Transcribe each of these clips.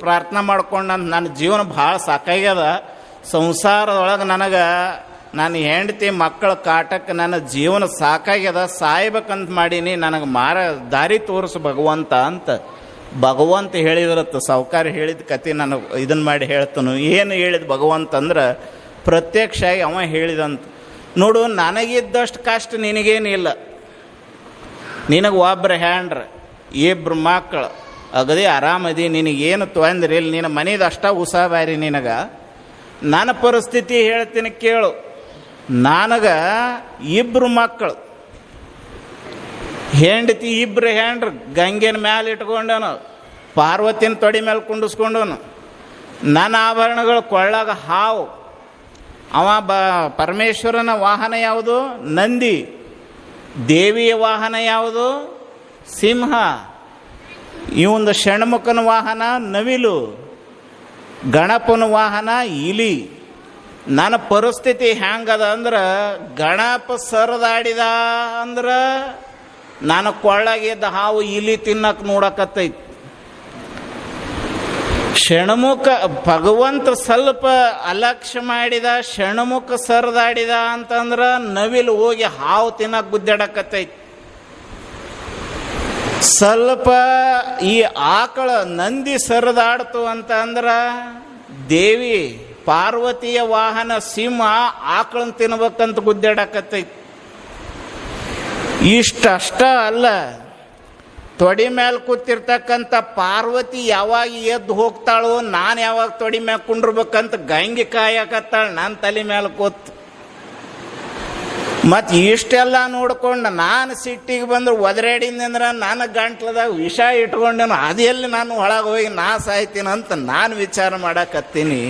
ಪ್ರಾರ್ಥನೆ ಮಾಡ್ಕೊಂಡು ನನ್ನ ಜೀವನ ಭಾಳ ಸಾಕಾಗ್ಯದ. ಸಂಸಾರದೊಳಗೆ ನಾನು ಹೆಂಡತಿ ಮಕ್ಕಳ ಕಾಟಕ್ಕೆ ನನ್ನ ಜೀವನ ಸಾಕಾಗ್ಯದ, ಸಾಯ್ಬೇಕಂತ ಮಾಡೀನಿ, ನನಗೆ ದಾರಿ ತೋರಿಸು ಭಗವಂತ ಅಂತ ಭಗವಂತ ಹೇಳಿದ್ರತ್ತು. ಸಾವುಕಾರ ಹೇಳಿದ ಕತೆ ನಾನು ಇದನ್ನು ಮಾಡಿ ಹೇಳ್ತಾನು. ಏನು ಹೇಳಿದ ಭಗವಂತ ಅಂದ್ರೆ ಪ್ರತ್ಯಕ್ಷ ಆಗಿ ಅವ ಹೇಳಿದಂತ, ನೋಡು ನನಗಿದ್ದಷ್ಟು ಕಷ್ಟ ನಿನಗೇನಿಲ್ಲ, ನಿನಗೆ ಒಬ್ಬರು ಹ್ಯಾಂಡ್ರ ಇಬ್ಬರು ಮಕ್ಕಳು ಅಗದಿ ಆರಾಮದಿ, ನಿನಗೇನು ತೊಂದ್ರೆ ಇಲ್ಲ, ನಿನ್ನ ಮನೇದು ಅಷ್ಟ ಉಸಾಬಾರಿ ನಿನಗೆ. ನನ್ನ ಪರಿಸ್ಥಿತಿ ಹೇಳ್ತೀನಿ ಕೇಳು. ನನಗೆ ಇಬ್ಬರು ಮಕ್ಕಳು, ಹೆಂಡತಿ ಇಬ್ಬರು ಹ್ಯಾಂಡ್ರು, ಗಂಗೆನ ಮ್ಯಾಲೆ ಇಟ್ಕೊಂಡನು, ಪಾರ್ವತಿನ ತೊಡಿ ಮೇಲೆ ಕುಂಡಿಸ್ಕೊಂಡವನು. ನನ್ನ ಆಭರಣಗಳು ಕೊಳ್ಳಾಗ ಹಾವು. ಅವ ಪರಮೇಶ್ವರನ ವಾಹನ ಯಾವುದು? ನಂದಿ. ದೇವಿಯ ವಾಹನ ಯಾವುದು? ಸಿಂಹ. ಇವಂದು ಷಣ್ಮುಖನ ವಾಹನ ನವಿಲು, ಗಣಪನ ವಾಹನ ಇಲಿ. ನನ್ನ ಪರಿಸ್ಥಿತಿ ಹೆಂಗದ ಅಂದ್ರೆ ಗಣಪ ಸರದಾಡಿದ ಅಂದ್ರೆ ನಾನು ಕೊಳ್ಳಾಗಿದ್ದ ಹಾವು ಇಲಿ ತಿನ್ನಕ್ಕೆ ನೋಡಕತ್ತೈತಿ. ಷಣ್ಮುಖ ಭಗವಂತ ಸ್ವಲ್ಪ ಅಲಕ್ಷ್ಯ ಮಾಡಿದ, ಷಣ್ಮುಖ ಸರದಾಡಿದ ಅಂತಂದ್ರೆ ನವಿಲು ಹೋಗಿ ಹಾವು ತಿನ್ನಕ್ಕೆ ಗುದ್ದಾಡಕತ್ತೈತಿ. ಸ್ವಲ್ಪ ಈ ಆಕಳ ನಂದಿ ಸರದಾಡ್ತು ಅಂತ ಅಂದ್ರೆ ದೇವಿ ಪಾರ್ವತಿಯ ವಾಹನ ಸಿಂಹ ಆಕಳನ್ನ ತಿನ್ಬೇಕಂತ ಗುದ್ದಾಡಕತ್ತೈತಿ. ಇಷ್ಟಷ್ಟ ಅಲ್ಲ, ತೊಡಿ ಮೇಲೆ ಕೂತಿರ್ತಕ್ಕಂಥ ಪಾರ್ವತಿ ಯಾವಾಗ ಎದ್ದು ಹೋಗ್ತಾಳೋ ನಾನು ಯಾವಾಗ ತೊಡಿ ಮ್ಯಾಲ ಕುಂಡ್ರಬೇಕಂತ ಗಂಗೆ ಕಾಯಕತ್ತಾಳ ನನ್ನ ತಲೆ ಮೇಲೆ ಕೂತು. ಮತ್ತು ಇಷ್ಟೆಲ್ಲ ನೋಡ್ಕೊಂಡು ನಾನು ಸಿಟ್ಟಿಗೆ ಬಂದ್ರೆ ಒದರಾಡಿಂದ್ರೆ ನನ್ನ ಗಂಟ್ಲದಾಗ ವಿಷ ಇಟ್ಕೊಂಡೇನು, ಅದೆಲ್ಲಿ ನಾನು ಒಳಗೆ ಹೋಗಿ ನಾ ಸಾಯ್ತೀನಂತ ನಾನು ವಿಚಾರ ಮಾಡಕತ್ತೀನಿ.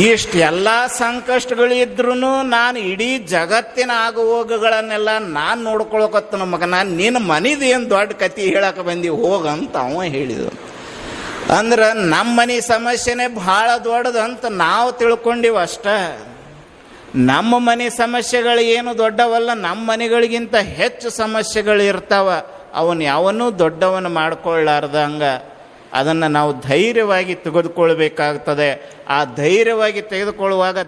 ಇಷ್ಟೆಲ್ಲ ಸಂಕಷ್ಟಗಳಿದ್ರೂ ನಾನು ಇಡೀ ಜಗತ್ತಿನ ಆಗುಹೋಗುಗಳನ್ನೆಲ್ಲ ನಾನು ನೋಡ್ಕೊಳಕತ್ತನ ಮಗನ, ನಿನ್ನ ಮನಿದೇನು ದೊಡ್ಡ ಕತೆ ಹೇಳಕ್ಕೆ ಬಂದಿ ಹೋಗಂತ ಅವ ಹೇಳಿದ. ಅಂದ್ರೆ ನಮ್ಮ ಮನೆ ಸಮಸ್ಯೆನೇ ಭಾಳ ದೊಡ್ಡದಂತ ನಾವು ತಿಳ್ಕೊಂಡಿವ ಅಷ್ಟ. ನಮ್ಮ ಮನೆ ಸಮಸ್ಯೆಗಳು ಏನು ದೊಡ್ಡವಲ್ಲ, ನಮ್ಮ ಮನೆಗಳಿಗಿಂತ ಹೆಚ್ಚು ಸಮಸ್ಯೆಗಳು ಇರ್ತಾವ. ಅವನು ಯಾವನ್ನೂ ದೊಡ್ಡವನು ಮಾಡ್ಕೊಳ್ಳಾರ್ದಂಗ ಅದನ್ನು ನಾವು ಧೈರ್ಯವಾಗಿ ತೆಗೆದುಕೊಳ್ಬೇಕಾಗ್ತದೆ. ಆ ಧೈರ್ಯವಾಗಿ ತೆಗೆದುಕೊಳ್ಳುವಾಗ